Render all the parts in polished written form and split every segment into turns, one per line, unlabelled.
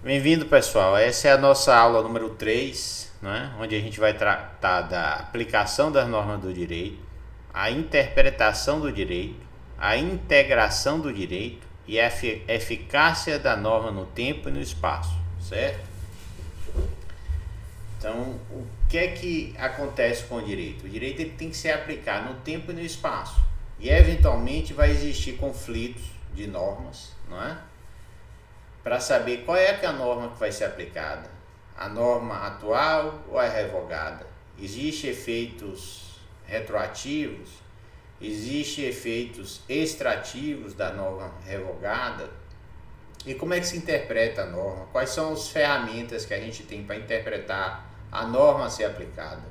Bem-vindo, pessoal. Essa é a nossa aula número 3, né? Onde a gente vai tratar da aplicação das normas do direito, a interpretação do direito, a integração do direito e a eficácia da norma no tempo e no espaço, certo? Então, o que é que acontece com o direito? O direito ele tem que ser aplicado no tempo e no espaço. E, eventualmente, vai existir conflitos de normas, não é? Para saber qual é a norma que vai ser aplicada, a norma atual ou a revogada. Existem efeitos retroativos, existem efeitos extrativos da norma revogada. E como é que se interpreta a norma? Quais são as ferramentas que a gente tem para interpretar a norma a ser aplicada?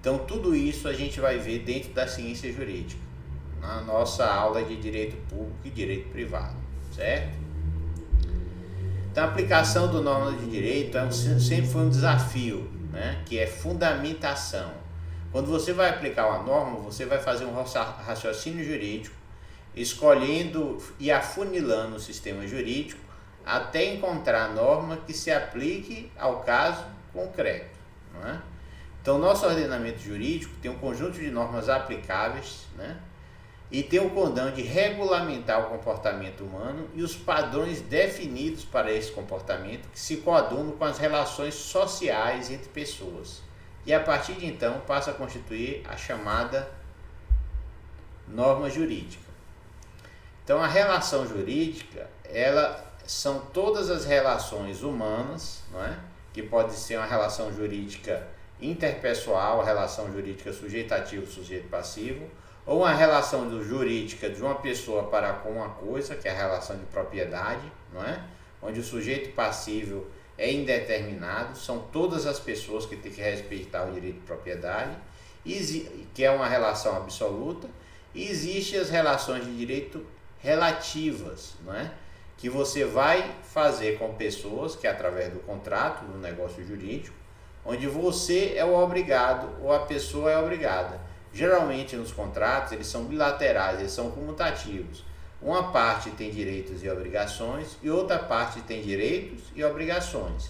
Então, tudo isso a gente vai ver dentro da ciência jurídica, na nossa aula de direito público e direito privado, certo? Então, a aplicação do norma de direito sempre foi um desafio, né? Que é fundamentação. Quando você vai aplicar uma norma, você vai fazer um raciocínio jurídico, escolhendo e afunilando o sistema jurídico até encontrar a norma que se aplique ao caso concreto, não é? Então, nosso ordenamento jurídico tem um conjunto de normas aplicáveis, né? E tem o condão de regulamentar o comportamento humano e os padrões definidos para esse comportamento que se coadunam com as relações sociais entre pessoas. E a partir de então passa a constituir a chamada norma jurídica. Então, a relação jurídica, são todas as relações humanas, não é? Que pode ser uma relação jurídica interpessoal, a relação jurídica sujeito-ativo, sujeito-passivo, ou uma relação jurídica de uma pessoa para com uma coisa, que é a relação de propriedade, não é? Onde o sujeito passível é indeterminado, são todas as pessoas que têm que respeitar o direito de propriedade, que é uma relação absoluta, e existem as relações de direito relativas, não é? Que você vai fazer com pessoas, que é através do contrato, do negócio jurídico, onde você é o obrigado ou a pessoa é obrigada. Geralmente nos contratos eles são bilaterais, eles são comutativos. Uma parte tem direitos e obrigações e outra parte tem direitos e obrigações.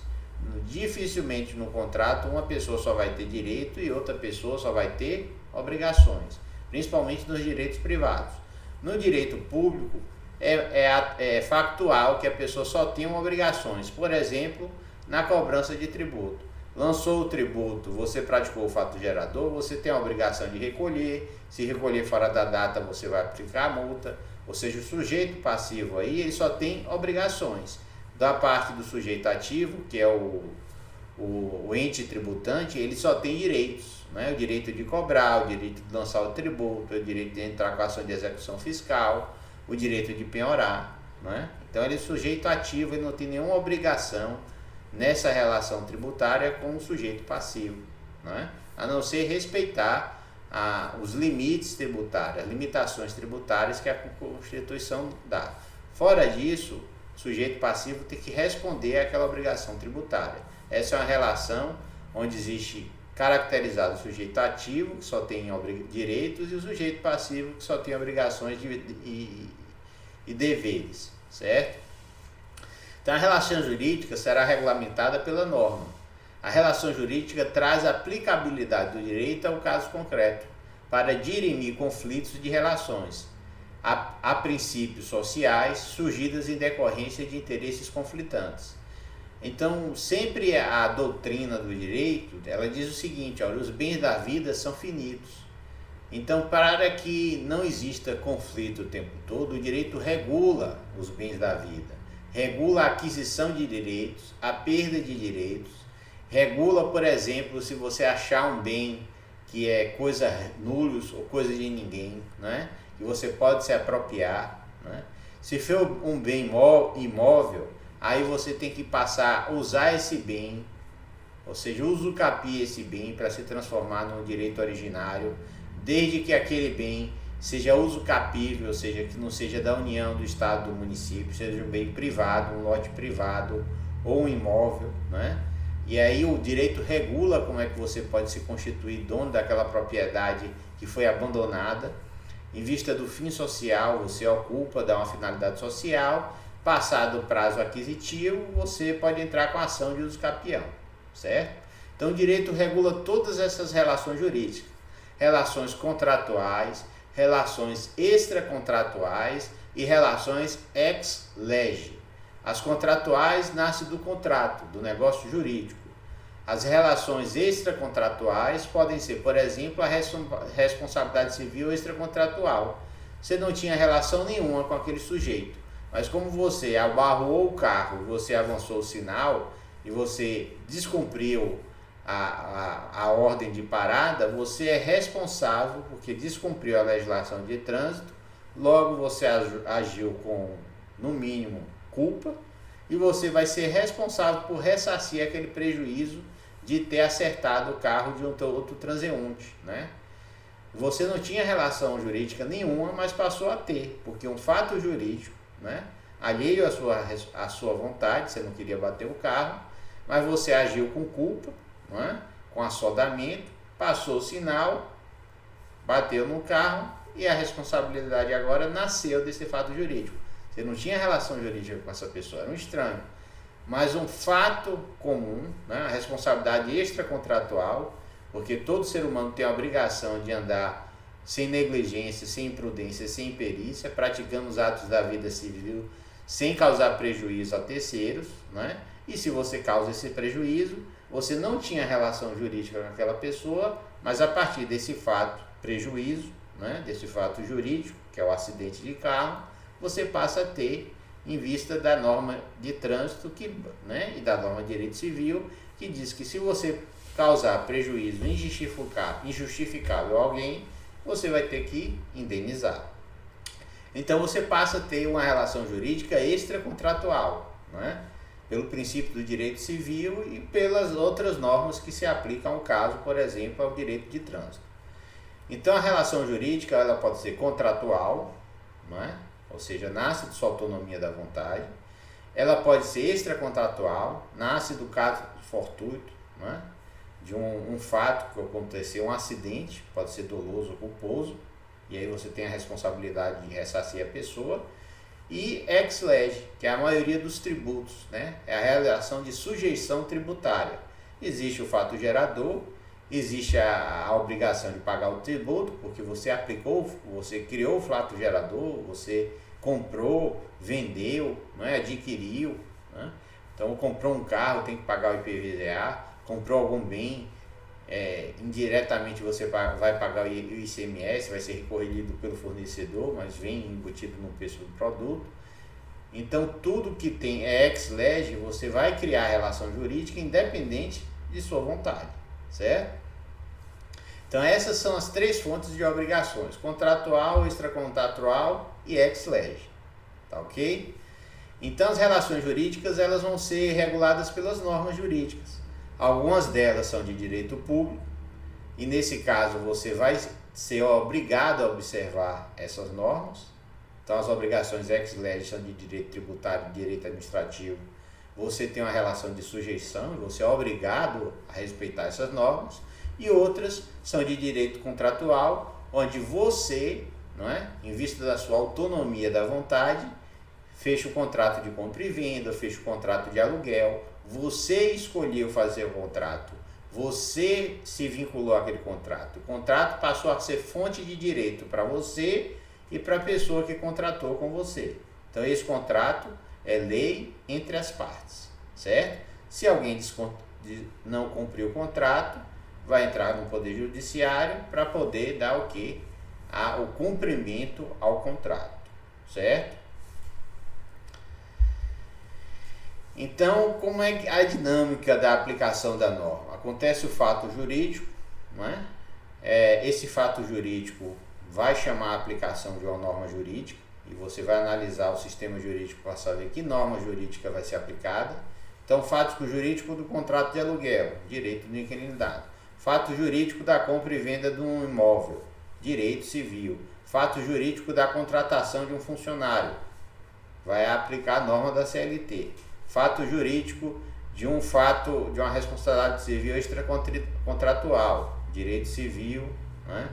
Dificilmente no contrato uma pessoa só vai ter direito e outra pessoa só vai ter obrigações, principalmente nos direitos privados. No direito público é factual que a pessoa só tem obrigações, por exemplo, na cobrança de tributo. Lançou o tributo, você praticou o fato gerador, você tem a obrigação de recolher. Se recolher fora da data, você vai aplicar a multa. Ou seja, o sujeito passivo aí, ele só tem obrigações. Da parte do sujeito ativo, que é o ente tributante, ele só tem direitos, né? O direito de cobrar, o direito de lançar o tributo, o direito de entrar com a ação de execução fiscal, o direito de penhorar, né? Então ele é sujeito ativo, ele não tem nenhuma obrigação nessa relação tributária com o sujeito passivo, né? A não ser respeitar os limites tributários, as limitações tributárias que a Constituição dá. Fora disso, o sujeito passivo tem que responder àquela obrigação tributária. Essa é uma relação onde existe caracterizado o sujeito ativo, que só tem direitos, e o sujeito passivo, que só tem obrigações e deveres, certo? Então, a relação jurídica será regulamentada pela norma. A relação jurídica traz a aplicabilidade do direito ao caso concreto, para dirimir conflitos de relações, a princípios sociais surgidos em decorrência de interesses conflitantes. Então, sempre a doutrina do direito, ela diz o seguinte: olha, os bens da vida são finitos. Então, para que não exista conflito o tempo todo, o direito regula os bens da vida. Regula a aquisição de direitos, a perda de direitos, regula, por exemplo, se você achar um bem que é coisa nulos ou coisa de ninguém, né? Que você pode se apropriar, né? Se for um bem imóvel, aí você tem que passar a usar esse bem, ou seja, usucapiar esse bem para se transformar num direito originário, desde que aquele bem seja usucapível, ou seja, que não seja da União, do Estado, do município, seja um bem privado, um lote privado ou um imóvel, né? E aí o direito regula como é que você pode se constituir dono daquela propriedade que foi abandonada. Em vista do fim social, você ocupa, dá uma finalidade social, Passado o prazo aquisitivo, você pode entrar com ação de uso capião, certo? Então, o direito regula todas essas relações jurídicas, relações contratuais, relações extracontratuais e relações ex lege. As contratuais nascem do contrato, do negócio jurídico. As relações extracontratuais podem ser, por exemplo, a responsabilidade civil extracontratual. Você não tinha relação nenhuma com aquele sujeito, mas como você abarrou o carro, você avançou o sinal e você descumpriu a ordem de parada, você é responsável porque descumpriu a legislação de trânsito, logo você agiu com, no mínimo, culpa, e você vai ser responsável por ressarcir aquele prejuízo de ter acertado o carro de outro transeunte, né? Você não tinha relação jurídica nenhuma, mas passou a ter, porque um fato jurídico, né, alheio à sua vontade, você não queria bater o carro, mas você agiu com culpa, não é? Com assodamento, passou o sinal, bateu no carro e a responsabilidade agora nasceu desse fato jurídico. Você não tinha relação jurídica com essa pessoa, era um estranho. Mas um fato comum, né, a responsabilidade extracontratual, porque todo ser humano tem a obrigação de andar sem negligência, sem imprudência, sem imperícia, praticando os atos da vida civil sem causar prejuízo a terceiros, né? E se você causa esse prejuízo, você não tinha relação jurídica com aquela pessoa, mas a partir desse fato prejuízo, né, desse fato jurídico, que é o acidente de carro, você passa a ter, em vista da norma de trânsito né, e da norma de direito civil, que diz que se você causar prejuízo injustificável a alguém, você vai ter que indenizar. Então você passa a ter uma relação jurídica extracontratual, né, pelo princípio do direito civil e pelas outras normas que se aplicam ao caso, por exemplo, ao direito de trânsito. Então a relação jurídica ela pode ser contratual, não é? Ou seja, nasce de sua autonomia da vontade. Ela pode ser extracontratual, nasce do caso fortuito, não é? De um fato que aconteceu, um acidente, pode ser doloso ou culposo, e aí você tem a responsabilidade de ressarcir a pessoa. E ex lege, que é a maioria dos tributos, né? É a realização de sujeição tributária. Existe o fato gerador, existe a obrigação de pagar o tributo, porque você aplicou, você criou o fato gerador, você comprou, vendeu, né? Adquiriu, né? Então comprou um carro, tem que pagar o IPVA, comprou algum bem, indiretamente você vai pagar o ICMS, vai ser recolhido pelo fornecedor, mas vem embutido no preço do produto. Então tudo que tem ex lege, você vai criar relação jurídica independente de sua vontade, certo? Então essas são as três fontes de obrigações: contratual, extracontratual e ex lege, tá ok? Então as relações jurídicas elas vão ser reguladas pelas normas jurídicas. Algumas delas são de direito público, e nesse caso você vai ser obrigado a observar essas normas. Então as obrigações ex lege são de direito tributário e direito administrativo. Você tem uma relação de sujeição e você é obrigado a respeitar essas normas. E outras são de direito contratual, onde você, não é, em vista da sua autonomia da vontade, fecha o contrato de compra e venda, fecha o contrato de aluguel. Você escolheu fazer o contrato, você se vinculou àquele contrato. O contrato passou a ser fonte de direito para você e para a pessoa que contratou com você. Então esse contrato é lei entre as partes, certo? Se alguém não cumprir o contrato, vai entrar no Poder Judiciário para poder dar o quê? O cumprimento ao contrato, certo? Então, como é a dinâmica da aplicação da norma? Acontece o fato jurídico, não é? Esse fato jurídico vai chamar a aplicação de uma norma jurídica e você vai analisar o sistema jurídico para saber que norma jurídica vai ser aplicada. Então, fato jurídico do contrato de aluguel, direito do inquilino dado. Fato jurídico da compra e venda de um imóvel, direito civil. Fato jurídico da contratação de um funcionário, vai aplicar a norma da CLT. Fato jurídico de uma responsabilidade civil extracontratual, direito civil, né?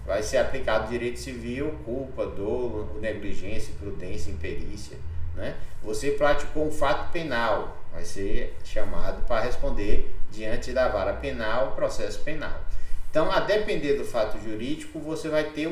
Vai ser aplicado direito civil, culpa, dolo, negligência, imprudência, imperícia. né? Você praticou um fato penal, vai ser chamado para responder diante da vara penal, processo penal. Então, a depender do fato jurídico, você vai ter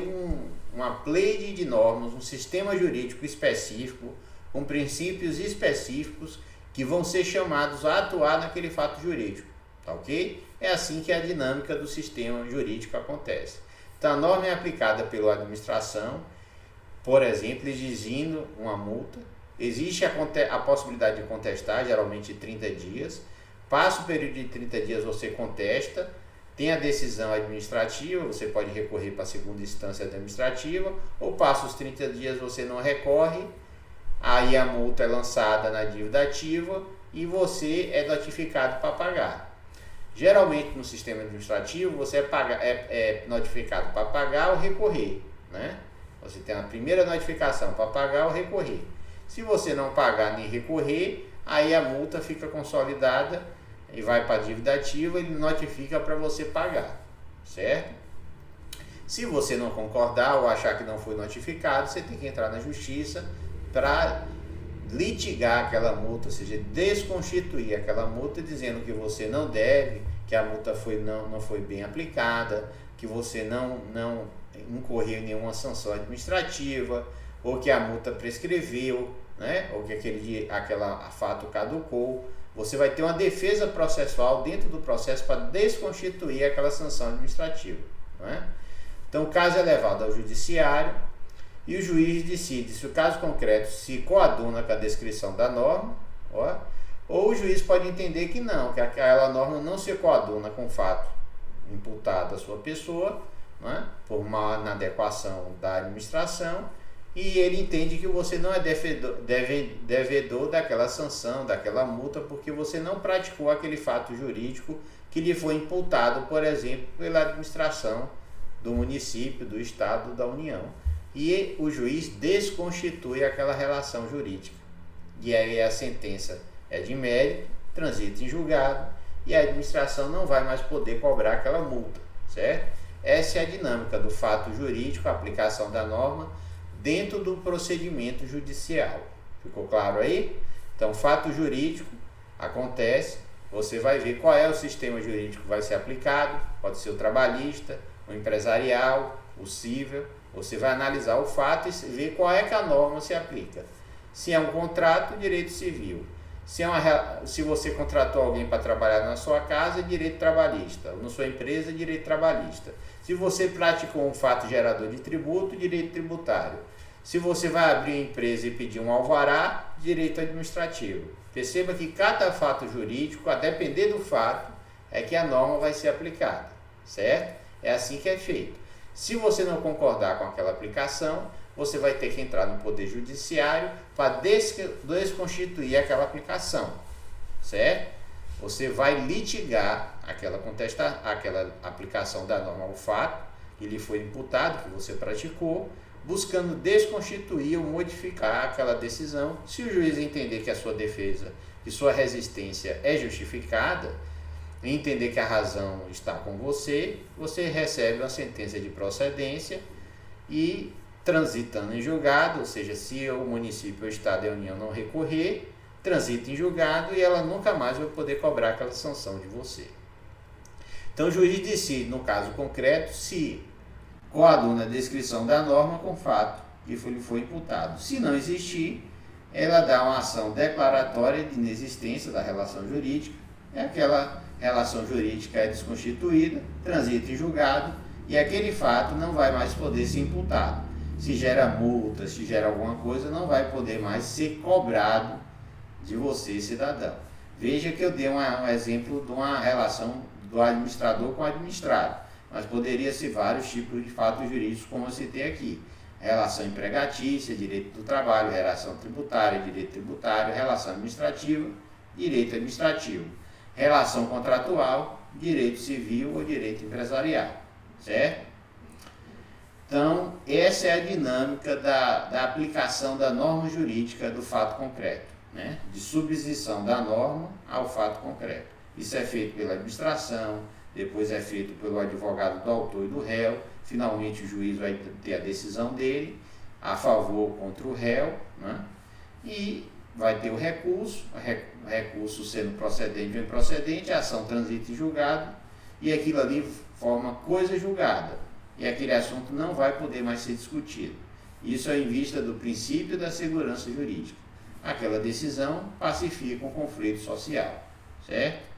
uma pleide de normas, um sistema jurídico específico, com princípios específicos que vão ser chamados a atuar naquele fato jurídico, tá ok? É assim que a dinâmica do sistema jurídico acontece. Então, a norma é aplicada pela administração, por exemplo, exigindo uma multa. Existe a possibilidade de contestar, geralmente 30 dias. Passa o período de 30 dias, você contesta. Tem a decisão administrativa, você pode recorrer para a segunda instância administrativa, ou passa os 30 dias, você não recorre, aí a multa é lançada na dívida ativa e você é notificado para pagar. Geralmente no sistema administrativo você é notificado para pagar ou recorrer, né? Você tem a primeira notificação para pagar ou recorrer. Se você não pagar nem recorrer, aí a multa fica consolidada e vai para a dívida ativa e notifica para você pagar, certo? Se você não concordar ou achar que não foi notificado, você tem que entrar na justiça para litigar aquela multa, ou seja, desconstituir aquela multa dizendo que você não deve, que a multa não foi bem aplicada, que você não incorreu em nenhuma sanção administrativa, ou que a multa prescreveu, né? Ou que aquele fato caducou. Você vai ter uma defesa processual dentro do processo para desconstituir aquela sanção administrativa, né? Então o caso é levado ao judiciário e o juiz decide se o caso concreto se coaduna com a descrição da norma, ou o juiz pode entender que não, que aquela norma não se coaduna com o fato imputado à sua pessoa, né, por uma inadequação da administração, e ele entende que você não é devedor daquela sanção, daquela multa, porque você não praticou aquele fato jurídico que lhe foi imputado, por exemplo, pela administração do município, do estado, da União. E o juiz desconstitui aquela relação jurídica. E aí a sentença é de mérito, transita em julgado, e a administração não vai mais poder cobrar aquela multa, certo? Essa é a dinâmica do fato jurídico, a aplicação da norma dentro do procedimento judicial. Ficou claro aí? Então, fato jurídico acontece, você vai ver qual é o sistema jurídico que vai ser aplicado, pode ser o trabalhista, o empresarial, o civil. Você vai analisar o fato e ver qual é que a norma se aplica. Se é um contrato, direito civil. Se você contratou alguém para trabalhar na sua casa, direito trabalhista. Na sua empresa, direito trabalhista. Se você praticou um fato gerador de tributo, direito tributário. Se você vai abrir uma empresa e pedir um alvará, direito administrativo. Perceba que cada fato jurídico, a depender do fato, é que a norma vai ser aplicada, certo? É assim que é feito. Se você não concordar com aquela aplicação, você vai ter que entrar no Poder Judiciário para desconstituir aquela aplicação, certo? Você vai litigar aquela aplicação da norma ao fato que lhe foi imputado, que você praticou, buscando desconstituir ou modificar aquela decisão. Se o juiz entender que a sua defesa e sua resistência é justificada, e entender que a razão está com você, você recebe uma sentença de procedência e, transitando em julgado, ou seja, se o município, o estado e a União não recorrer, transita em julgado e ela nunca mais vai poder cobrar aquela sanção de você. Então o juiz decide, no caso concreto, se coaduna a descrição da norma com o fato que lhe foi imputado. Se não existir, ela dá uma ação declaratória de inexistência da relação jurídica, aquela relação jurídica é desconstituída, transita em julgado e aquele fato não vai mais poder ser imputado. Se gera multa, se gera alguma coisa, não vai poder mais ser cobrado de você, cidadão. Veja que eu dei um exemplo de uma relação do administrador com o administrado, mas poderia ser vários tipos de fatos jurídicos, como eu citei aqui. Relação empregatícia, direito do trabalho, relação tributária, direito tributário, relação administrativa, direito administrativo. Relação contratual, direito civil ou direito empresarial, certo? Então, essa é a dinâmica da aplicação da norma jurídica do fato concreto, né? De substituição da norma ao fato concreto. Isso é feito pela administração, depois é feito pelo advogado do autor e do réu, finalmente o juiz vai ter a decisão dele, a favor ou contra o réu, né? E e vai ter o recurso sendo procedente ou improcedente, a ação transita em julgado, e aquilo ali forma coisa julgada, e aquele assunto não vai poder mais ser discutido. Isso é em vista do princípio da segurança jurídica. Aquela decisão pacifica um conflito social, certo?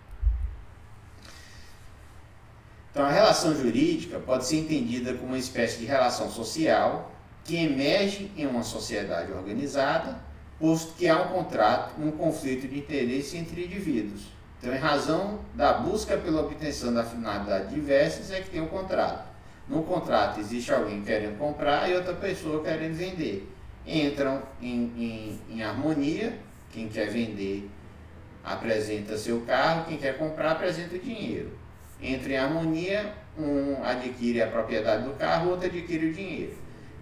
Então, a relação jurídica pode ser entendida como uma espécie de relação social que emerge em uma sociedade organizada, posto que há um contrato, um conflito de interesse entre indivíduos. Então, em razão da busca pela obtenção da finalidade diversas, é que tem um contrato. No contrato existe alguém querendo comprar e outra pessoa querendo vender. Entram em harmonia, quem quer vender apresenta seu carro, quem quer comprar apresenta o dinheiro. Entra em harmonia, um adquire a propriedade do carro, outro adquire o dinheiro.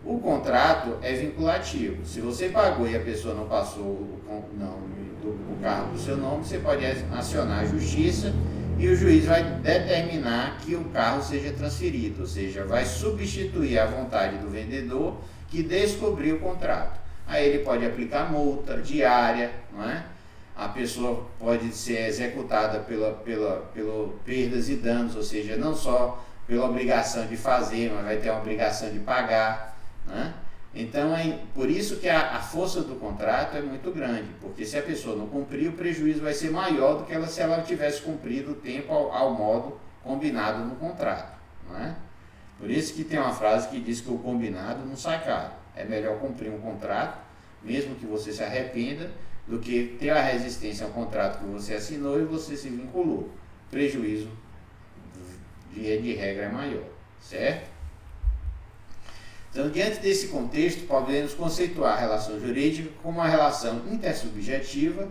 O contrato é vinculativo. Se você pagou e a pessoa não passou o carro para o seu nome, você pode acionar a justiça e o juiz vai determinar que o carro seja transferido, ou seja, vai substituir a vontade do vendedor que descobriu o contrato. Aí ele pode aplicar multa diária, não é? A pessoa pode ser executada pela perdas e danos, ou seja, não só pela obrigação de fazer, mas vai ter a obrigação de pagar, né? Então, por isso que a força do contrato é muito grande, porque se a pessoa não cumprir, o prejuízo vai ser maior do que se ela tivesse cumprido o tempo ao modo combinado no contrato, não é? Por isso que tem uma frase que diz que o combinado não sai caro. É melhor cumprir um contrato, mesmo que você se arrependa, do que ter a resistência ao contrato que você assinou e você se vinculou. O prejuízo, de regra, é maior, certo? Então, diante desse contexto, podemos conceituar a relação jurídica como uma relação intersubjetiva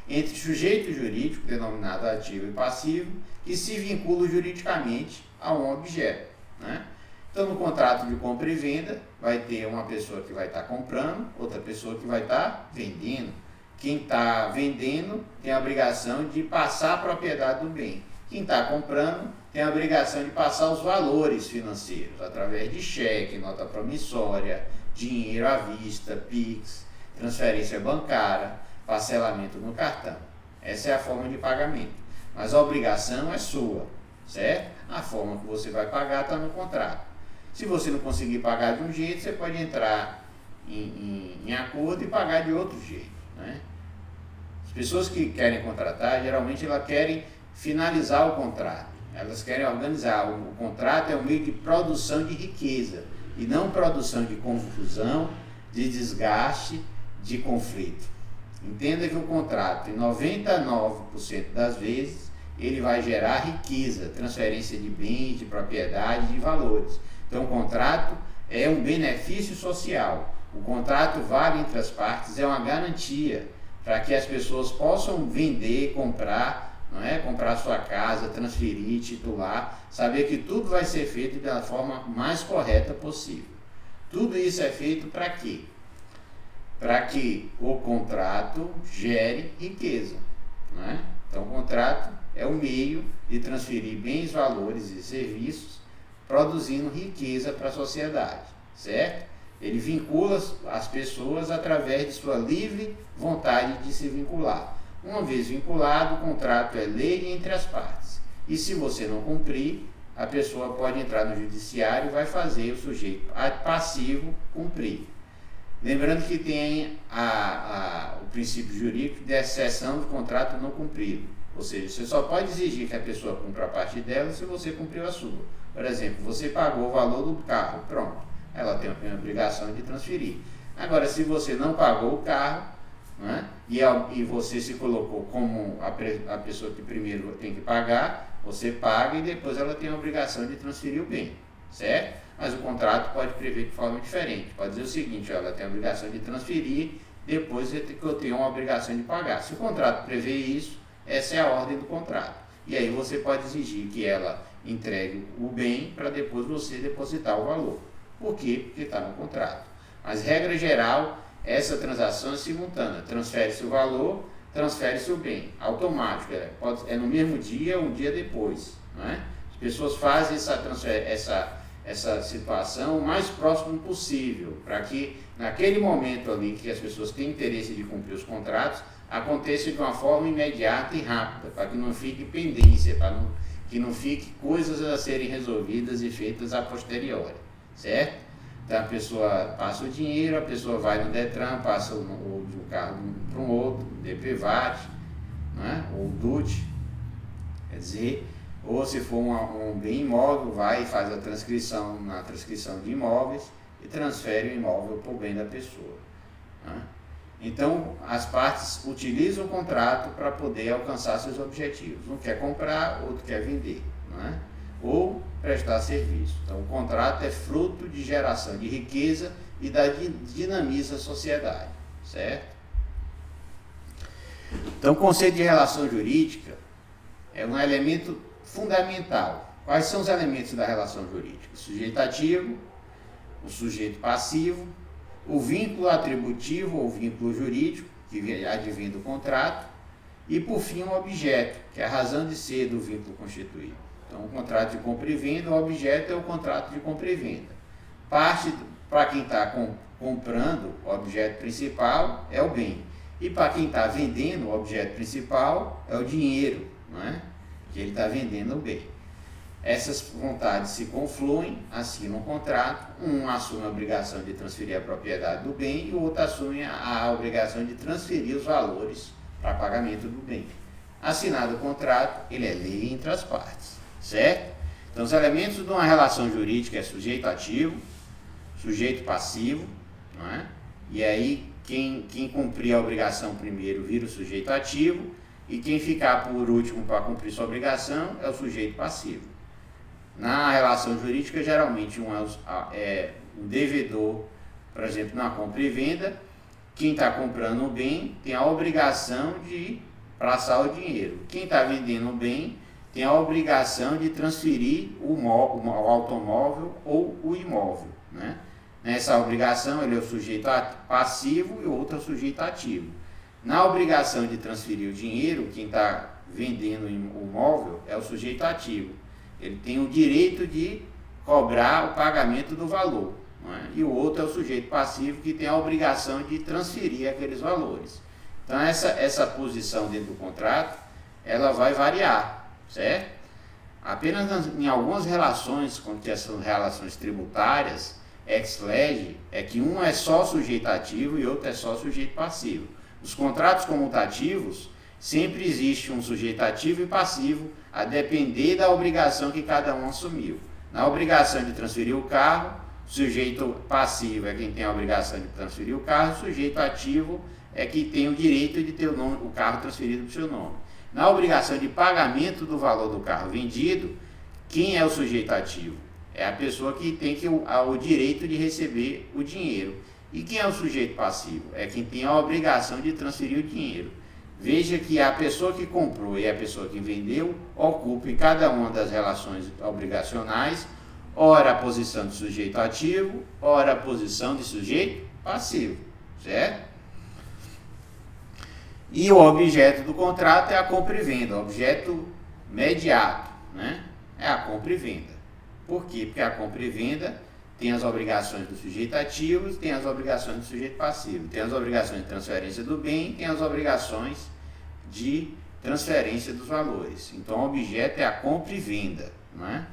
entre sujeito jurídico, denominado ativo e passivo, que se vincula juridicamente a um objeto, né? Então, no contrato de compra e venda, vai ter uma pessoa que vai estar comprando, outra pessoa que vai estar vendendo. Quem está vendendo tem a obrigação de passar a propriedade do bem. Quem está comprando tem a obrigação de passar os valores financeiros, através de cheque, nota promissória, dinheiro à vista, PIX, transferência bancária, parcelamento no cartão. Essa é a forma de pagamento. Mas a obrigação é sua, certo? A forma que você vai pagar está no contrato. Se você não conseguir pagar de um jeito, você pode entrar em acordo e pagar de outro jeito, né? As pessoas que querem contratar, geralmente elas querem finalizar o contrato. Elas querem organizar. O contrato é um meio de produção de riqueza e não produção de confusão, de desgaste, de conflito. Entenda que o contrato, em 99% das vezes, ele vai gerar riqueza, transferência de bens, de propriedade, de valores. Então, o contrato é um benefício social. O contrato vale entre as partes, é uma garantia para que as pessoas possam vender, comprar, não é? Comprar sua casa, transferir, titular, saber que tudo vai ser feito da forma mais correta possível. Tudo isso é feito para quê? Para que o contrato gere riqueza, não é? Então, o contrato é um meio de transferir bens, valores e serviços, produzindo riqueza para a sociedade, certo? Ele vincula as pessoas através de sua livre vontade de se vincular. Uma vez vinculado, o contrato é lei entre as partes. E se você não cumprir, a pessoa pode entrar no judiciário e vai fazer o sujeito passivo cumprir. Lembrando que tem o princípio jurídico de exceção do contrato não cumprido. Ou seja, você só pode exigir que a pessoa cumpra a parte dela se você cumpriu a sua. Por exemplo, você pagou o valor do carro, pronto. Ela tem a obrigação de transferir. Agora, se você não pagou o carro, né, e você se colocou como a pessoa que primeiro tem que pagar, você paga e depois ela tem a obrigação de transferir o bem, certo? Mas o contrato pode prever de forma diferente. Pode dizer o seguinte, ela tem a obrigação de transferir, depois eu tenho uma obrigação de pagar. Se o contrato prevê isso, essa é a ordem do contrato. E aí você pode exigir que ela entregue o bem para depois você depositar o valor. Por quê? Porque está no contrato. Mas, regra geral, essa transação é simultânea. Transfere-se o valor, transfere-se o bem. Automático. É no mesmo dia ou um dia depois, não é? As pessoas fazem essa situação o mais próximo possível, para que naquele momento ali que as pessoas têm interesse de cumprir os contratos, aconteça de uma forma imediata e rápida, para que não fique pendência, que não fique coisas a serem resolvidas e feitas a posteriori, certo? Então a pessoa passa o dinheiro, a pessoa vai no Detran, passa o carro para um outro, DPVAT, né? Ou DUT, quer dizer, ou se for um bem imóvel, vai e faz a transcrição na transcrição de imóveis e transfere o imóvel para o bem da pessoa, né? Então, as partes utilizam o contrato para poder alcançar seus objetivos. Um quer comprar, outro quer vender, né? Ou prestar serviço. Então, o contrato é fruto de geração de riqueza e dinamiza a sociedade, certo? Então, o conceito de relação jurídica é um elemento fundamental. Quais são os elementos da relação jurídica? O sujeito ativo, o sujeito passivo, o vínculo atributivo ou vínculo jurídico, que advém do contrato, e, por fim, o objeto, que é a razão de ser do vínculo constituído. Então, o contrato de compra e venda, o objeto é o contrato de compra e venda. Parte, para quem está comprando, o objeto principal é o bem. E para quem está vendendo, o objeto principal é o dinheiro, não é? Que ele está vendendo o bem. Essas vontades se confluem, assinam um contrato, um assume a obrigação de transferir a propriedade do bem e o outro assume a obrigação de transferir os valores para pagamento do bem. Assinado o contrato, ele é lei entre as partes, certo? Então, os elementos de uma relação jurídica é sujeito ativo, sujeito passivo, não é? E aí, quem cumprir a obrigação primeiro vira o sujeito ativo e quem ficar por último para cumprir sua obrigação é o sujeito passivo. Na relação jurídica, geralmente é um devedor, por exemplo, na compra e venda, quem está comprando o bem tem a obrigação de passar o dinheiro. Quem está vendendo o bem tem a obrigação de transferir o automóvel ou o imóvel, né? Nessa obrigação, ele é o sujeito passivo e o outro é o sujeito ativo. Na obrigação de transferir o dinheiro, quem está vendendo o imóvel é o sujeito ativo. Ele tem o direito de cobrar o pagamento do valor, não é? E o outro é o sujeito passivo que tem a obrigação de transferir aqueles valores. Então essa posição dentro do contrato, ela vai variar, certo? Apenas em algumas relações, como que são relações tributárias, ex lege, é que um é só sujeito ativo e outro é só sujeito passivo. Os contratos comutativos, sempre existe um sujeito ativo e passivo, a depender da obrigação que cada um assumiu. Na obrigação de transferir o carro, o sujeito passivo é quem tem a obrigação de transferir o carro, o sujeito ativo é quem tem o direito de ter o carro transferido para o seu nome. Na obrigação de pagamento do valor do carro vendido, quem é o sujeito ativo? É a pessoa que tem o direito de receber o dinheiro. E quem é o sujeito passivo? É quem tem a obrigação de transferir o dinheiro. Veja que a pessoa que comprou e a pessoa que vendeu ocupam em cada uma das relações obrigacionais, ora a posição de sujeito ativo, ora a posição de sujeito passivo, certo? E o objeto do contrato é a compra e venda, o objeto imediato, né? É a compra e venda. Por quê? Porque a compra e venda tem as obrigações do sujeito ativo, tem as obrigações do sujeito passivo, tem as obrigações de transferência do bem, tem as obrigações de transferência dos valores. Então, o objeto é a compra e venda, não é?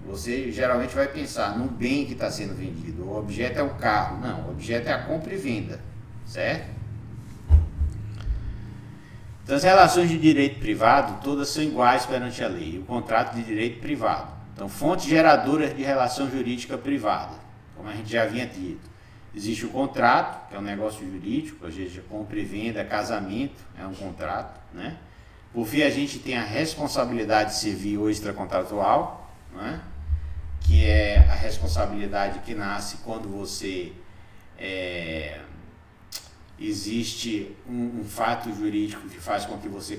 Você geralmente vai pensar no bem que está sendo vendido, o objeto é o carro. Não, o objeto é a compra e venda, certo? Então, as relações de direito privado, todas são iguais perante a lei, o contrato de direito privado. Então, fontes geradoras de relação jurídica privada, como a gente já havia dito. Existe o contrato, que é um negócio jurídico, às vezes compra e venda, casamento, é um contrato, né? Por fim, a gente tem a responsabilidade civil ou extracontratual, né? Que é a responsabilidade que nasce quando você existe um fato jurídico que faz com que você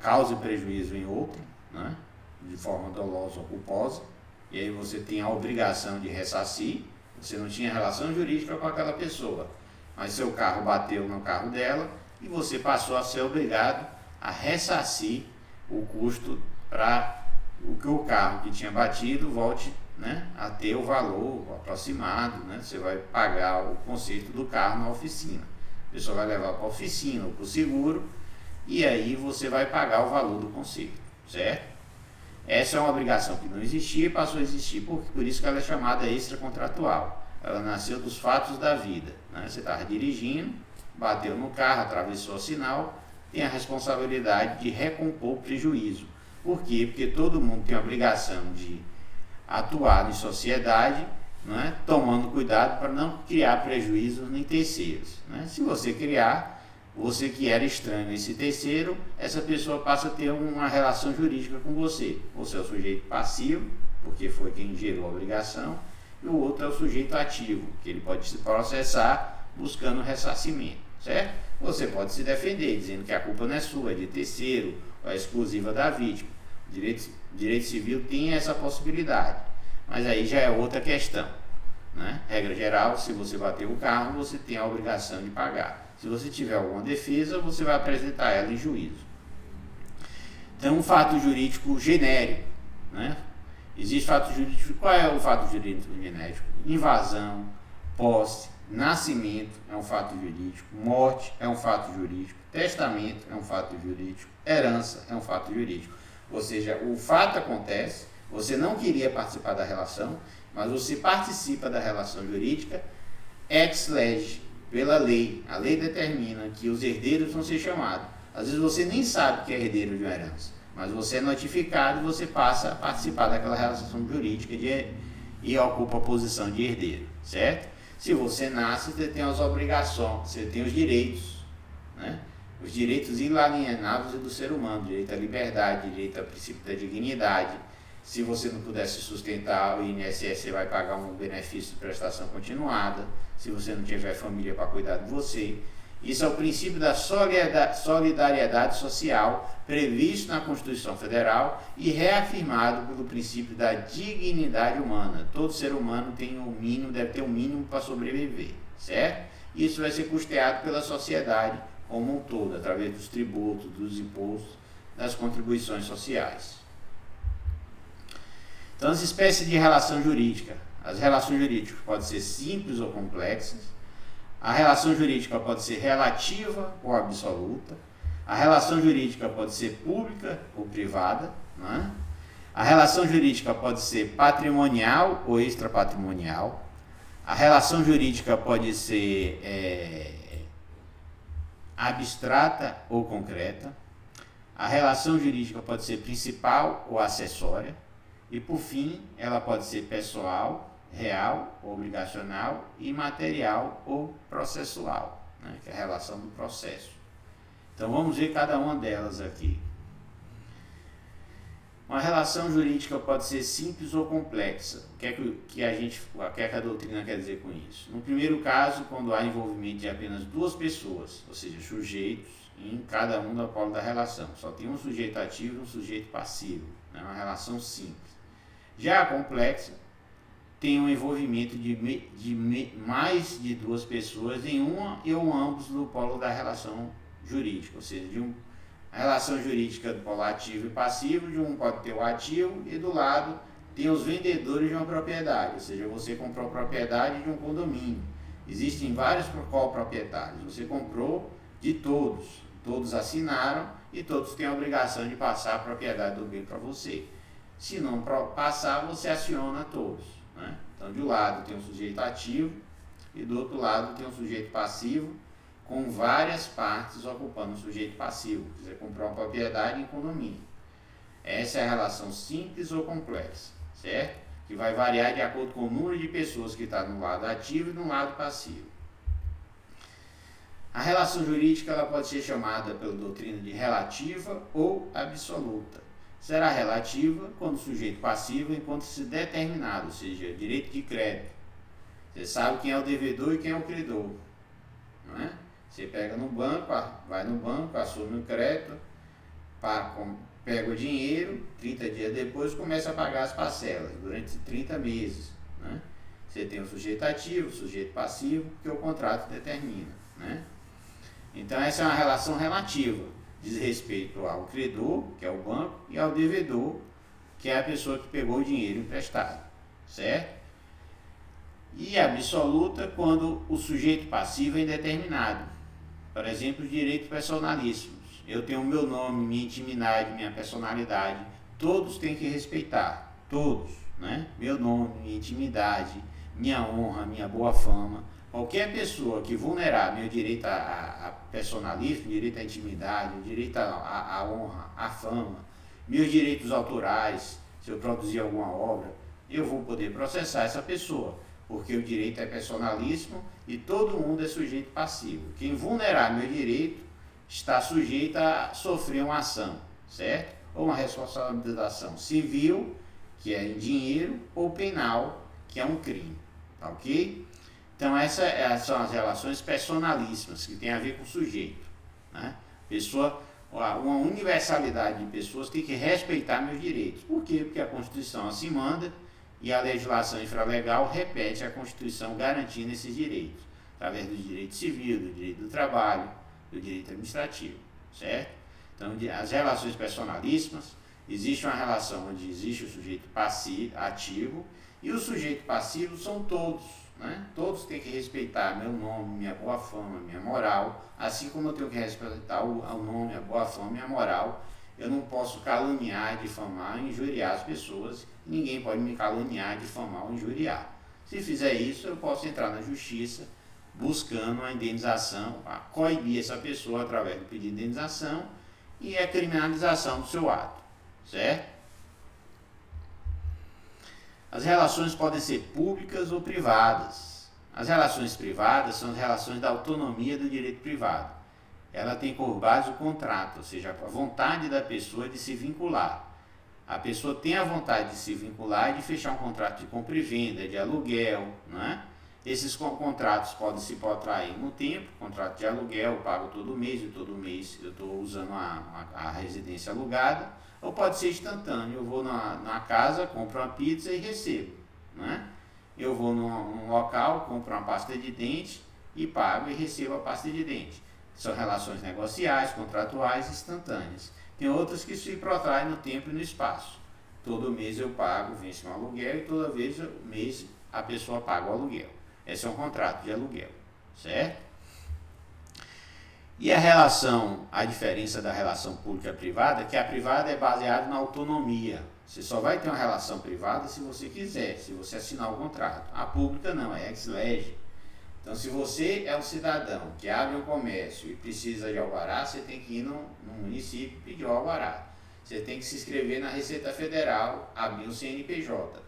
cause prejuízo em outro, né? De forma dolosa ou culposa, e aí você tem a obrigação de ressarcir. Você não tinha relação jurídica com aquela pessoa, mas seu carro bateu no carro dela e você passou a ser obrigado a ressarcir o custo para que o carro que tinha batido volte né, a ter o valor aproximado, né? Você vai pagar o conserto do carro na oficina. A pessoa vai levar para a oficina ou para o seguro e aí você vai pagar o valor do conserto, certo? Essa é uma obrigação que não existia e passou a existir, por isso que ela é chamada extracontratual. Ela nasceu dos fatos da vida, né? Você estava dirigindo, bateu no carro, atravessou o sinal, tem a responsabilidade de recompor o prejuízo. Por quê? Porque todo mundo tem a obrigação de atuar em sociedade, né, tomando cuidado para não criar prejuízos nem terceiros, né? Se você criar, você que era estranho esse terceiro, essa pessoa passa a ter uma relação jurídica com você. Você é o sujeito passivo, porque foi quem gerou a obrigação, e o outro é o sujeito ativo, que ele pode se processar buscando ressarcimento, certo? Você pode se defender, dizendo que a culpa não é sua, é de terceiro, ou é exclusiva da vítima. Direito civil tem essa possibilidade, mas aí já é outra questão, né? Regra geral, se você bater o carro, você tem a obrigação de pagar. Se você tiver alguma defesa, você vai apresentar ela em juízo. Então, um fato jurídico genérico, né? Existe fato jurídico. Qual é o fato jurídico genérico? Invasão, posse, nascimento é um fato jurídico, morte é um fato jurídico, testamento é um fato jurídico, herança é um fato jurídico. Ou seja, o fato acontece, você não queria participar da relação, mas você participa da relação jurídica ex lege, pela lei. A lei determina que os herdeiros vão ser chamados. Às vezes você nem sabe que é herdeiro de uma herança, mas você é notificado e você passa a participar daquela relação jurídica e ocupa a posição de herdeiro, certo? Se você nasce, você tem as obrigações, você tem os direitos, né? Os direitos inalienáveis do ser humano, direito à liberdade, direito ao princípio da dignidade. Se você não puder se sustentar, o INSS você vai pagar um benefício de prestação continuada, se você não tiver família para cuidar de você. Isso é o princípio da solidariedade social previsto na Constituição Federal e reafirmado pelo princípio da dignidade humana. Todo ser humano tem o mínimo, deve ter o mínimo para sobreviver, certo? Isso vai ser custeado pela sociedade como um todo, através dos tributos, dos impostos, das contribuições sociais. Então, as espécies de relação jurídica. As relações jurídicas podem ser simples ou complexas. A relação jurídica pode ser relativa ou absoluta. A relação jurídica pode ser pública ou privada, né? A relação jurídica pode ser patrimonial ou extrapatrimonial. A relação jurídica pode ser abstrata ou concreta. A relação jurídica pode ser principal ou acessória. E, por fim, ela pode ser pessoal, real, obrigacional, e material ou processual, né? Que é a relação do processo. Então, vamos ver cada uma delas aqui. Uma relação jurídica pode ser simples ou complexa. O que é que a doutrina quer dizer com isso? No primeiro caso, quando há envolvimento de apenas duas pessoas, ou seja, sujeitos, em cada um da polo da relação. Só tem um sujeito ativo e um sujeito passivo. É uma relação simples. Já a complexa tem um envolvimento de mais de duas pessoas em uma ou ambos do polo da relação jurídica, ou seja, a relação jurídica do polo ativo e passivo, de um pode ter o ativo e do lado tem os vendedores de uma propriedade, ou seja, você comprou a propriedade de um condomínio. Existem vários coproprietários, você comprou de todos assinaram e todos têm a obrigação de passar a propriedade do bem para você. Se não passar, você aciona todos, né? Então, de um lado tem um sujeito ativo e do outro lado tem um sujeito passivo, com várias partes ocupando o sujeito passivo. Você comprou uma propriedade em condomínio. Essa é a relação simples ou complexa, certo? Que vai variar de acordo com o número de pessoas que está no lado ativo e no lado passivo. A relação jurídica ela pode ser chamada pela doutrina de relativa ou absoluta. Será relativa quando o sujeito passivo encontra-se determinado, ou seja, direito de crédito. Você sabe quem é o devedor e quem é o credor, não é? Você pega no banco, vai no banco, assume o crédito, pega o dinheiro, 30 dias depois começa a pagar as parcelas, durante 30 meses, né? Você tem o sujeito ativo, o sujeito passivo, que o contrato determina, né? Então essa é uma relação relativa, diz respeito ao credor, que é o banco, e ao devedor, que é a pessoa que pegou o dinheiro emprestado, certo? E absoluta quando o sujeito passivo é indeterminado. Por exemplo, os direitos personalíssimos. Eu tenho o meu nome, minha intimidade, minha personalidade. Todos têm que respeitar. Todos, né? Meu nome, minha intimidade, minha honra, minha boa fama. Qualquer pessoa que vulnerar meu direito a personalismo, direito à intimidade, direito à honra, à fama, meus direitos autorais, se eu produzir alguma obra, eu vou poder processar essa pessoa, porque o direito é personalíssimo e todo mundo é sujeito passivo. Quem vulnerar meu direito está sujeito a sofrer uma ação, certo? Ou uma responsabilização civil, que é em dinheiro, ou penal, que é um crime, tá ok? Então essas são as relações personalíssimas, que tem a ver com o sujeito, né? Uma universalidade de pessoas tem que respeitar meus direitos. Por quê? Porque a Constituição assim manda e a legislação infralegal repete a Constituição garantindo esses direitos, através do direito civil, do direito do trabalho, do direito administrativo, certo? Então, as relações personalíssimas, existe uma relação onde existe o sujeito passivo, ativo, e o sujeito passivo são todos, né? Todos têm que respeitar meu nome, minha boa fama, minha moral, assim como eu tenho que respeitar o nome, a boa fama e a moral. Eu não posso caluniar, difamar, injuriar as pessoas, ninguém pode me caluniar, difamar ou injuriar. Se fizer isso, eu posso entrar na justiça buscando uma indenização, a coibir essa pessoa através do pedido de indenização e a criminalização do seu ato, certo? As relações podem ser públicas ou privadas. As relações privadas são as relações da autonomia do direito privado. Ela tem por base o contrato, ou seja, a vontade da pessoa de se vincular. A pessoa tem a vontade de se vincular e de fechar um contrato de compra e venda, de aluguel, não é? Esses contratos podem se protrair no tempo, contrato de aluguel, eu pago todo mês, e todo mês eu estou usando a residência alugada, ou pode ser instantâneo, eu vou na casa, compro uma pizza e recebo, né? Eu vou num local, compro uma pasta de dente e pago e recebo a pasta de dente. São relações negociais, contratuais, instantâneas. Tem outras que se protraem no tempo e no espaço. Todo mês eu pago, vence um aluguel e toda mês a pessoa paga o aluguel. Esse é um contrato de aluguel, certo? E a diferença da relação pública-privada, que a privada é baseada na autonomia. Você só vai ter uma relação privada se você quiser, se você assinar o contrato. A pública não, é ex lege. Então, se você é um cidadão que abre um comércio e precisa de alvará, você tem que ir no município e pedir o alvará. Você tem que se inscrever na Receita Federal, abrir um CNPJ.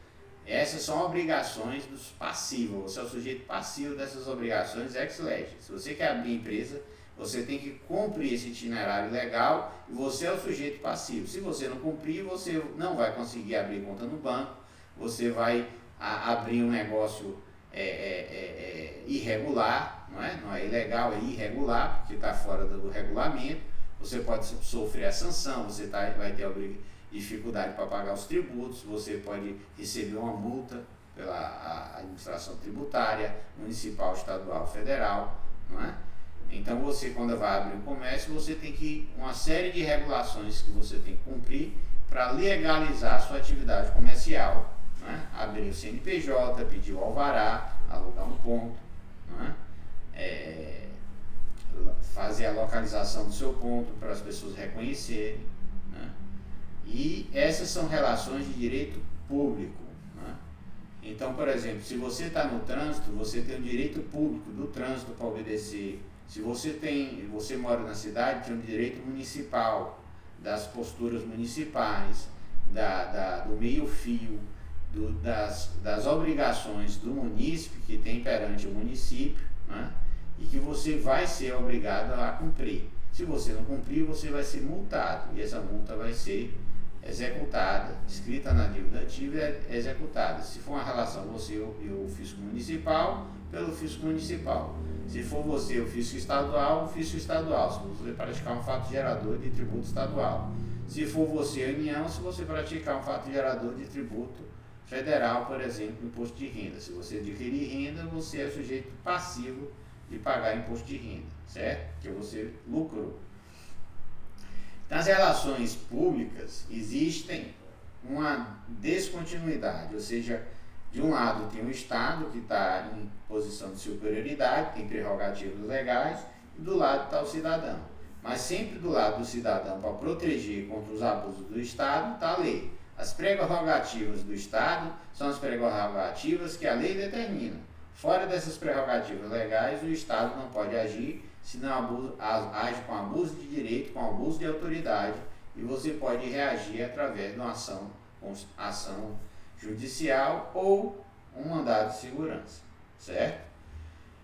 Essas são obrigações dos passivos. Você é o sujeito passivo dessas obrigações ex lege. Se você quer abrir empresa, você tem que cumprir esse itinerário legal e você é o sujeito passivo. Se você não cumprir, você não vai conseguir abrir conta no banco, você vai abrir um negócio irregular, não é ilegal, é irregular, porque está fora do regulamento. Você pode sofrer a sanção, você vai ter dificuldade para pagar os tributos, você pode receber uma multa pela administração tributária, municipal, estadual, federal, não é? Então você, quando vai abrir um comércio, você tem que uma série de regulações que você tem que cumprir para legalizar a sua atividade comercial, né? Abrir o CNPJ, pedir o alvará, alugar um ponto, né? Fazer a localização do seu ponto para as pessoas reconhecerem, né? E essas são relações de direito público, né? Então, por exemplo, se você está no trânsito, você tem o direito público do trânsito para obedecer. Se você mora na cidade, tem o direito municipal, das posturas municipais, do meio-fio, das obrigações do munícipe que tem perante o município, né? E que você vai ser obrigado a cumprir. Se você não cumprir, você vai ser multado e essa multa vai ser executada, escrita na dívida ativa e executada. Se for uma relação você e o fisco municipal, pelo fisco municipal. Se for você o fisco estadual, se você praticar um fato gerador de tributo estadual. Se for você a União, se você praticar um fato gerador de tributo federal, por exemplo, imposto de renda. Se você adquirir renda, você é sujeito passivo de pagar imposto de renda, certo? Porque você lucrou. Nas relações públicas, existem uma descontinuidade, ou seja, De um lado tem o Estado, que está em posição de superioridade, tem prerrogativas legais, e do lado está o cidadão. Mas sempre do lado do cidadão, para proteger contra os abusos do Estado, está a lei. As prerrogativas do Estado são as prerrogativas que a lei determina. Fora dessas prerrogativas legais, o Estado não pode agir se não age com abuso de direito, com abuso de autoridade, e você pode reagir através de uma ação judicial ou um mandado de segurança, certo?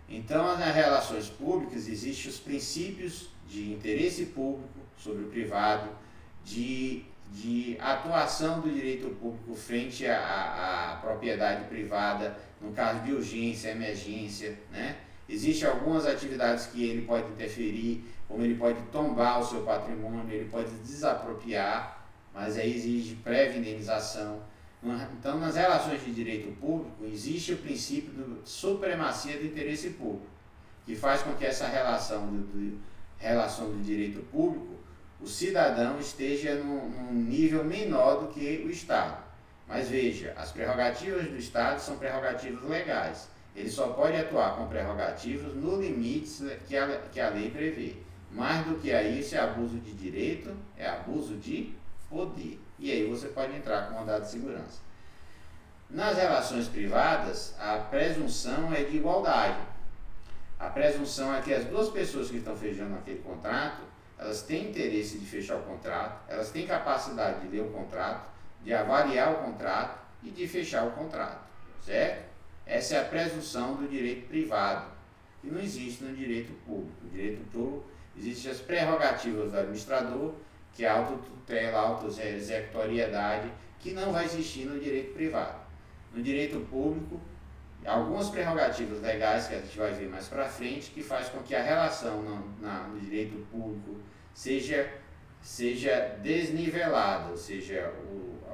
Então, nas relações públicas existem os princípios de interesse público sobre o privado, de atuação do direito público frente à propriedade privada, no caso de urgência, emergência, né? Existem algumas atividades que ele pode interferir, como ele pode tombar o seu patrimônio, ele pode desapropriar, mas aí exige prévia indenização. Então, nas relações de direito público, existe o princípio de supremacia do interesse público, que faz com que essa relação do direito público, o cidadão esteja num nível menor do que o Estado. Mas veja, as prerrogativas do Estado são prerrogativas legais. Ele só pode atuar com prerrogativas no limite que a lei prevê. Mais do que isso é abuso de direito, é abuso de poder. E aí você pode entrar com mandado de segurança. Nas relações privadas, a presunção é de igualdade. A presunção é que as duas pessoas que estão fechando aquele contrato, elas têm interesse de fechar o contrato, elas têm capacidade de ler o contrato, de avaliar o contrato e de fechar o contrato, certo? Essa é a presunção do direito privado, que não existe no direito público. No direito público existem as prerrogativas do administrador, que é a autotutela, a autoexecutoriedade, que não vai existir no direito privado. No direito público, algumas prerrogativas legais, que a gente vai ver mais para frente, que faz com que a relação no direito público seja desnivelada, ou seja,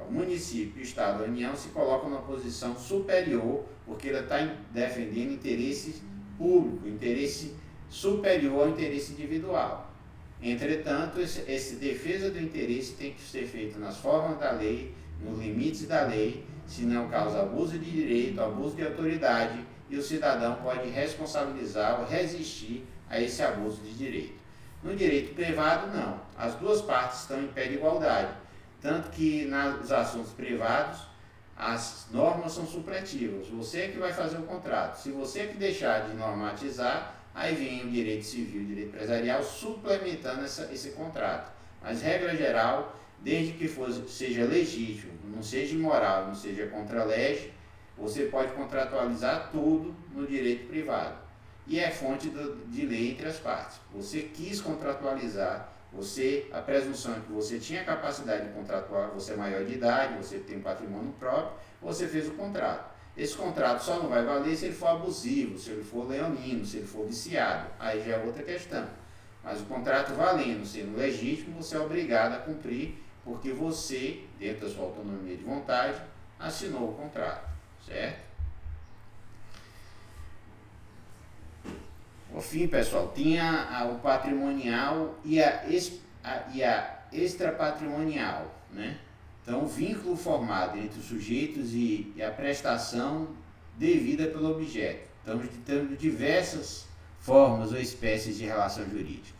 o município, o Estado, a União se colocam numa posição superior, porque ela está defendendo interesse público, interesse superior ao interesse individual. Entretanto, essa defesa do interesse tem que ser feita nas formas da lei, nos limites da lei, senão causa abuso de direito, abuso de autoridade, e o cidadão pode responsabilizar ou resistir a esse abuso de direito. No direito privado, não. As duas partes estão em pé de igualdade. Tanto que nos assuntos privados, as normas são supletivas. Você é que vai fazer o contrato. Se você que deixar de normatizar, aí vem o direito civil, o direito empresarial suplementando esse contrato. Mas, regra geral, desde que seja legítimo, não seja imoral, não seja contra a lei, você pode contratualizar tudo no direito privado. E é fonte de lei entre as partes. Você quis contratualizar, a presunção é que você tinha capacidade de contratuar, você é maior de idade, você tem patrimônio próprio, você fez o contrato. Esse contrato só não vai valer se ele for abusivo, se ele for leonino, se ele for viciado. Aí já é outra questão. Mas o contrato valendo, sendo legítimo, você é obrigado a cumprir, porque você, dentro da sua autonomia de vontade, assinou o contrato, certo? Por fim, pessoal, tinha o patrimonial e a extrapatrimonial, né? Então, o vínculo formado entre os sujeitos e a prestação devida pelo objeto. Estamos tendo diversas formas ou espécies de relação jurídica.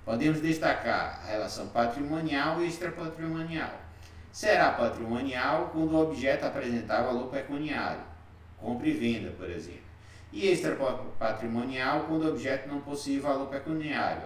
Podemos destacar a relação patrimonial e extrapatrimonial. Será patrimonial quando o objeto apresentar valor pecuniário, compra e venda, por exemplo. E extrapatrimonial quando o objeto não possui valor pecuniário,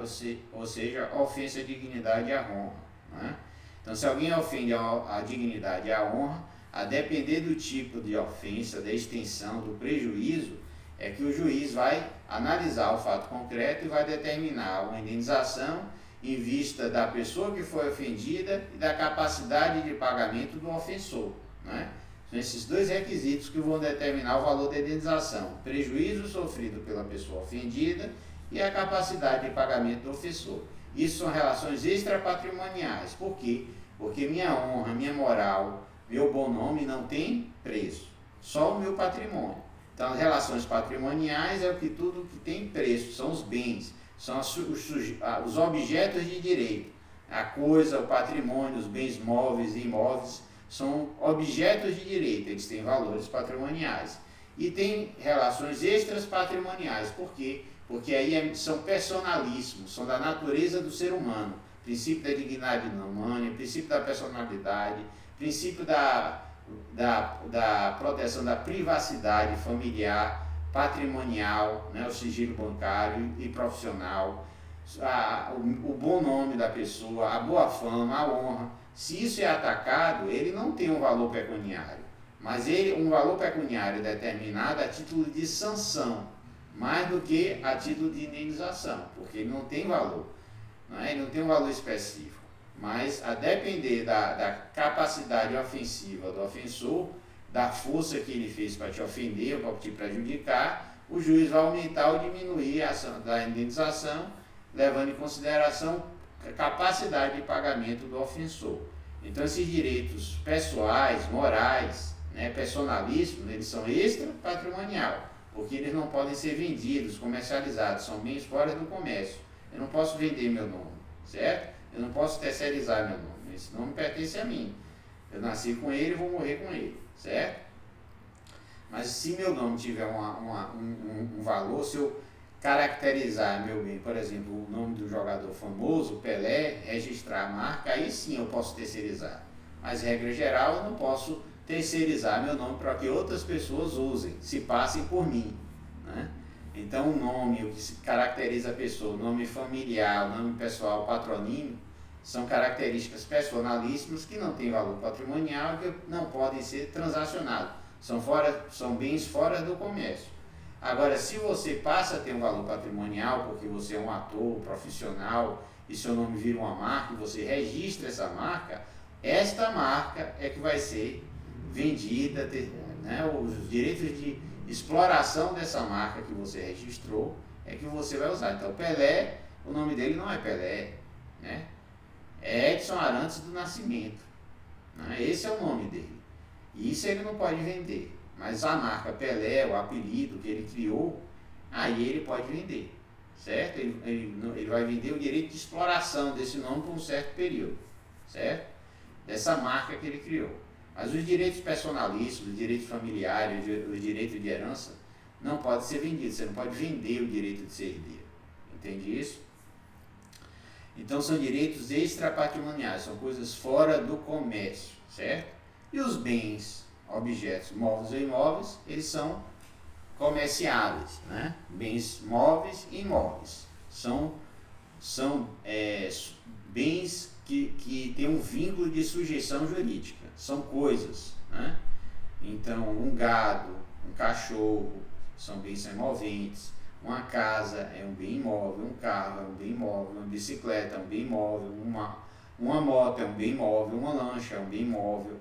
ou seja, ofensa à dignidade e à honra, né? Então, se alguém ofende a dignidade e a honra, a depender do tipo de ofensa, da extensão, do prejuízo, é que o juiz vai analisar o fato concreto e vai determinar uma indenização em vista da pessoa que foi ofendida e da capacidade de pagamento do ofensor, né? São esses dois requisitos que vão determinar o valor da indenização: prejuízo sofrido pela pessoa ofendida e a capacidade de pagamento do ofensor. Isso são relações extrapatrimoniais. Por quê? Porque minha honra, minha moral, meu bom nome não tem preço, só o meu patrimônio. Então, as relações patrimoniais é tudo que tem preço, são os bens, são os objetos de direito, a coisa, o patrimônio, os bens móveis e imóveis, são objetos de direito, eles têm valores patrimoniais. E tem relações extras patrimoniais. Por quê? Porque aí são personalíssimos, são da natureza do ser humano. Princípio da dignidade humana, princípio da personalidade, princípio da proteção da privacidade familiar, patrimonial, né, o sigilo bancário e profissional, o bom nome da pessoa, a boa fama, a honra. Se isso é atacado, ele não tem um valor pecuniário, mas um valor pecuniário determinado a título de sanção, mais do que a título de indenização, porque ele não tem valor, não é? Ele não tem um valor específico. Mas a depender da capacidade ofensiva do ofensor, da força que ele fez para te ofender ou para te prejudicar, o juiz vai aumentar ou diminuir a ação da indenização, levando em consideração a capacidade de pagamento do ofensor. Então esses direitos pessoais, morais, né, personalíssimos, eles são extra-patrimonial, porque eles não podem ser vendidos, comercializados, são bens fora do comércio. Eu não posso vender meu nome, certo? Eu não posso terceirizar meu nome, esse nome pertence a mim. Eu nasci com ele e vou morrer com ele, certo? Mas se meu nome tiver um valor, se eu caracterizar meu bem, por exemplo, o nome do jogador famoso, Pelé, registrar a marca, aí sim eu posso terceirizar. Mas, regra geral, eu não posso terceirizar meu nome para que outras pessoas usem, se passem por mim, né? Então, o nome, o que se caracteriza a pessoa, o nome familiar, o nome pessoal, o patronímio, são características personalíssimas que não têm valor patrimonial e que não podem ser transacionados. São bens fora do comércio. Agora, se você passa a ter um valor patrimonial, porque você é um ator profissional e seu nome vira uma marca e você registra essa marca, esta marca é que vai ser vendida, né? Os direitos de exploração dessa marca que você registrou é que você vai usar. Então, Pelé, o nome dele não é Pelé, né? É Edson Arantes do Nascimento, né? Esse é o nome dele. E isso ele não pode vender. Mas a marca Pelé, o apelido que ele criou, aí ele pode vender, certo? Ele vai vender o direito de exploração desse nome por um certo período, certo? Dessa marca que ele criou. Mas os direitos personalíssimos, os direitos familiares, os direitos de herança, não podem ser vendidos. Você não pode vender o direito de ser herdeiro. Entende isso? Então são direitos extrapatrimoniais, são coisas fora do comércio, certo? E os bens, objetos móveis ou imóveis, eles são comerciáveis, né? Bens móveis e imóveis. São bens que têm um vínculo de sujeição jurídica, são coisas, né? Então, um gado, um cachorro, são bens semoventes, uma casa é um bem imóvel, um carro é um bem imóvel, uma bicicleta é um bem imóvel, uma moto é um bem imóvel, uma lancha é um bem imóvel,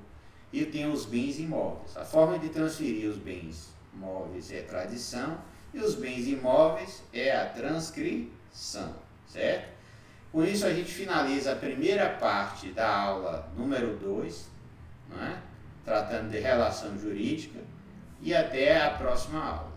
e tem os bens imóveis. A forma de transferir os bens móveis é tradição, e os bens imóveis é a transcrição, certo? Com isso a gente finaliza a primeira parte da aula número 2, não é? Tratando de relação jurídica, e até a próxima aula.